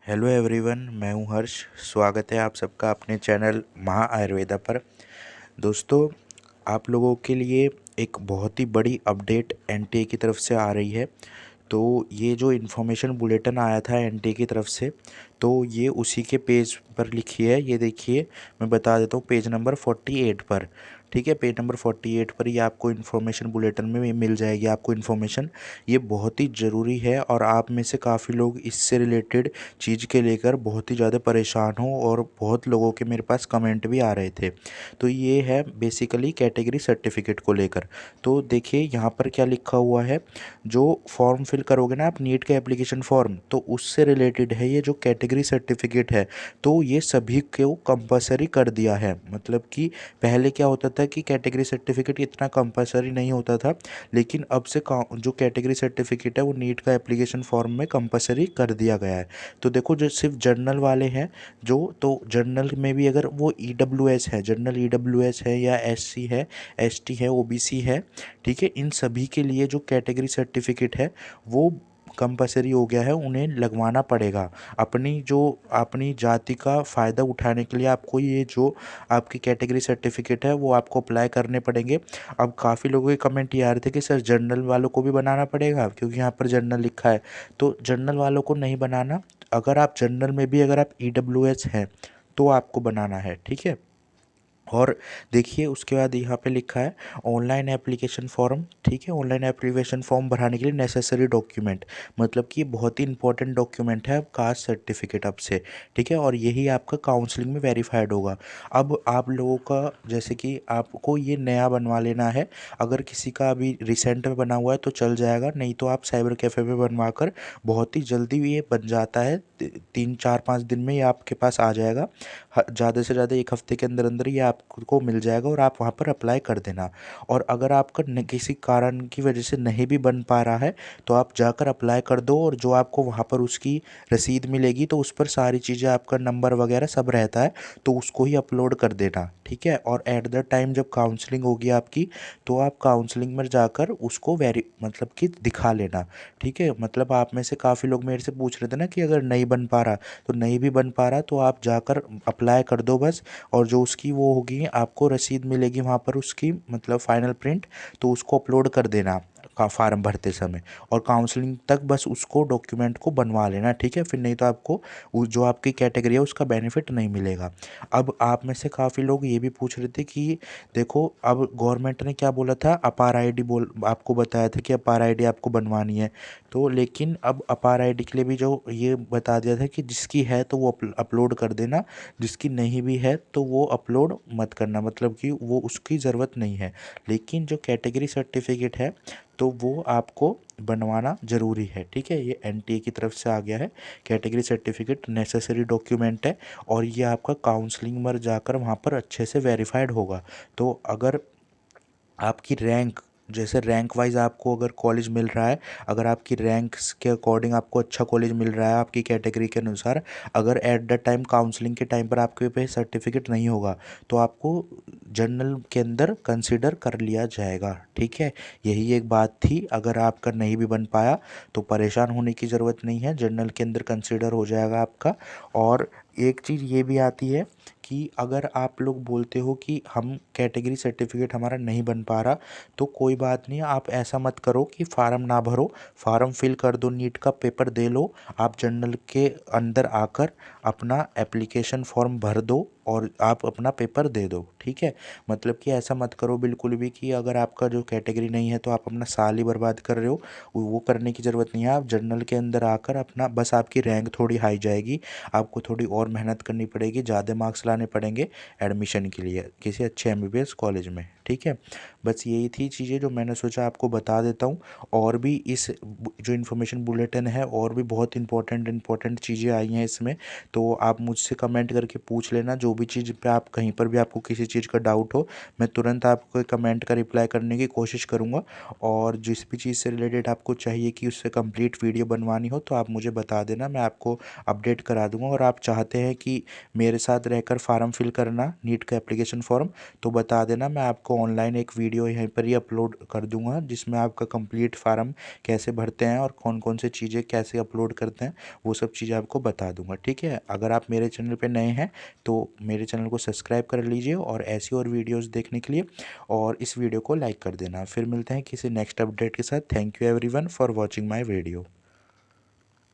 Hello everyone, मैं हूं हर्ष। स्वागत है आप सबका अपने चैनल महा आयुर्वेदा पर। दोस्तों, आप लोगों के लिए एक बहुत ही बड़ी अपडेट एनटीए की तरफ से आ रही है। तो ये जो इन्फॉर्मेशन बुलेटिन आया था एनटीए की तरफ से, तो ये उसी के पेज पर लिखी है। ये देखिए, मैं बता देता हूँ, पेज नंबर 48 पर। ठीक है, पेज नंबर 48 पर ये आपको इन्फॉर्मेशन बुलेटिन में ये मिल जाएगी आपको इन्फॉर्मेशन। ये बहुत ही ज़रूरी है और आप में से काफ़ी लोग इससे रिलेटेड चीज़ के लेकर बहुत ही ज़्यादा परेशान हो और बहुत लोगों के मेरे पास कमेंट भी आ रहे थे। तो ये है बेसिकली कैटेगरी सर्टिफिकेट को लेकर। तो देखिए यहाँ पर क्या लिखा हुआ है। जो फॉर्म फिल करोगे ना आप नीट का एप्लीकेशन फॉर्म, तो उससे रिलेटेड है ये जो कैटेगरी सर्टिफिकेट है। तो ये सभी को कंपलसरी कर दिया है। मतलब कि पहले क्या होता था कि कैटेगरी सर्टिफिकेट इतना कंपलसरी नहीं होता था, लेकिन अब से जो कैटेगरी सर्टिफिकेट है वो नीट का एप्लीकेशन फॉर्म में कंपलसरी कर दिया गया है। तो देखो, जो सिर्फ जर्नल वाले हैं, जो तो जर्नल में भी अगर वो ईडब्ल्यूएस है, जर्नल ईडब्ल्यूएस है या एससी है, एसटी है, ओबीसी है, ठीक है, इन सभी के लिए जो कैटेगरी सर्टिफिकेट है वो कंपलसरी हो गया है, उन्हें लगवाना पड़ेगा। अपनी जाति का फ़ायदा उठाने के लिए आपको ये जो आपकी कैटेगरी सर्टिफिकेट है वो आपको अप्लाई करने पड़ेंगे। अब काफ़ी लोगों के कमेंट ये आ रहे थे कि सर जनरल वालों को भी बनाना पड़ेगा, क्योंकि यहाँ पर जनरल लिखा है। तो जनरल वालों को नहीं बनाना। अगर आप जनरल में भी अगर आप ईडब्ल्यूएस हैं तो आपको बनाना है, ठीक है। और देखिए उसके बाद यहाँ पे लिखा है ऑनलाइन एप्लीकेशन फॉर्म। ठीक है, ऑनलाइन एप्लीकेशन फॉर्म भराने के लिए नेसेसरी डॉक्यूमेंट, मतलब कि बहुत ही इंपॉर्टेंट डॉक्यूमेंट है कास्ट सर्टिफिकेट अब से। ठीक है, और यही आपका काउंसलिंग में वेरीफाइड होगा। अब आप लोगों का जैसे कि आपको ये नया बनवा लेना है। अगर किसी का अभी रिसेंट में बना हुआ है तो चल जाएगा, नहीं तो आप साइबर कैफ़े पे बनवा कर, बहुत ही जल्दी ये बन जाता है, 3 4 5 दिन में ये आपके पास आ जाएगा। ज़्यादा से ज़्यादा 1 हफ्ते के अंदर अंदर ये आपको मिल जाएगा और आप वहाँ पर अप्लाई कर देना। और अगर आपका किसी कारण की वजह से नहीं भी बन पा रहा है तो आप जाकर अप्लाई कर दो, और जो आपको वहाँ पर उसकी रसीद मिलेगी तो उस पर सारी चीज़ें, आपका नंबर वगैरह सब रहता है, तो उसको ही अपलोड कर देना। ठीक है, और एट द टाइम जब काउंसलिंग होगी आपकी, तो आप काउंसलिंग में जाकर उसको मतलब कि दिखा लेना। ठीक है, मतलब आप में से काफ़ी लोग मेरे से पूछ रहे थे ना कि अगर नहीं बन पा रहा, तो नहीं भी बन पा रहा तो आप जाकर अप्लाई कर दो बस। और जो उसकी वो होगी, आपको रसीद मिलेगी वहाँ पर उसकी, मतलब फाइनल प्रिंट, तो उसको अपलोड कर देना का फार्म भरते समय। और काउंसलिंग तक बस उसको डॉक्यूमेंट को बनवा लेना, ठीक है। फिर नहीं तो आपको जो आपकी कैटेगरी है उसका बेनिफिट नहीं मिलेगा। अब आप में से काफ़ी लोग ये भी पूछ रहे थे कि देखो, अब गवर्नमेंट ने क्या बोला था, अपार आईडी बोल आपको बताया था कि अपार आईडी आपको बनवानी है। तो लेकिन अब अपार आईडी के लिए भी जो ये बता दिया था कि जिसकी है तो वो अपलोड कर देना, जिसकी नहीं भी है तो वो अपलोड मत करना, मतलब कि वो उसकी ज़रूरत नहीं है। लेकिन जो कैटेगरी सर्टिफिकेट है तो वो आपको बनवाना ज़रूरी है। ठीक है, ये एनटीए की तरफ से आ गया है। कैटेगरी सर्टिफिकेट नेसेसरी डॉक्यूमेंट है, और ये आपका काउंसलिंग में जाकर वहाँ पर अच्छे से वेरीफाइड होगा। तो अगर आपकी रैंक, जैसे रैंक वाइज आपको अगर कॉलेज मिल रहा है, अगर आपकी रैंक्स के अकॉर्डिंग आपको अच्छा कॉलेज मिल रहा है आपकी कैटेगरी के अनुसार, अगर एट द टाइम काउंसलिंग के टाइम पर आपके पे सर्टिफिकेट नहीं होगा तो आपको जनरल के अंदर कंसिडर कर लिया जाएगा। ठीक है, यही एक बात थी। अगर आपका नहीं भी बन पाया तो परेशान होने की ज़रूरत नहीं है, जनरल के अंदर कंसिडर हो जाएगा आपका। और एक चीज़ ये भी आती है कि अगर आप लोग बोलते हो कि हम कैटेगरी सर्टिफिकेट हमारा नहीं बन पा रहा, तो कोई बात नहीं, आप ऐसा मत करो कि फार्म ना भरो, फार्म फिल कर दो, नीट का पेपर दे लो, आप जनरल के अंदर आकर अपना एप्लीकेशन फॉर्म भर दो और आप अपना पेपर दे दो। ठीक है, मतलब कि ऐसा मत करो बिल्कुल भी कि अगर आपका जो कैटेगरी नहीं है तो आप अपना साल ही बर्बाद कर रहे हो। वो करने की ज़रूरत नहीं है। आप जनरल के अंदर आकर अपना, बस आपकी रैंक थोड़ी हाई जाएगी, आपको थोड़ी और मेहनत करनी पड़ेगी, ज़्यादा मार्क्स लाने पड़ेंगे एडमिशन के लिए किसी अच्छे एमबीबीएस कॉलेज में। ठीक है, बस यही थी चीज़ें जो मैंने सोचा आपको बता देता हूँ। और भी इस जो इन्फॉर्मेशन बुलेटिन है, और भी बहुत इंपॉर्टेंट चीज़ें आई हैं इसमें। तो आप मुझसे कमेंट करके पूछ लेना, जो भी चीज़ पे आप कहीं पर भी आपको किसी चीज़ का डाउट हो, मैं तुरंत आपको कमेंट का रिप्लाई करने की कोशिश करूँगा। और जिस भी चीज़ से रिलेटेड आपको चाहिए कि उससे कंप्लीट वीडियो बनवानी हो तो आप मुझे बता देना, मैं आपको अपडेट करा दूँगा। और आप चाहते हैं कि मेरे साथ रहकर फार्म फिल करना नीट का एप्लीकेशन फॉर्म, तो बता देना, मैं आपको ऑनलाइन एक वीडियो यहीं पर ही अपलोड कर दूंगा, जिसमें आपका कंप्लीट फार्म कैसे भरते हैं और कौन कौन से चीज़ें कैसे अपलोड करते हैं वो सब चीज़ें आपको बता दूंगा। ठीक है, अगर आप मेरे चैनल पे नए हैं तो मेरे चैनल को सब्सक्राइब कर लीजिए और ऐसी और वीडियोस देखने के लिए, और इस वीडियो को लाइक कर देना। फिर मिलते हैं किसी नेक्स्ट अपडेट के साथ। Thank you everyone for watching my video.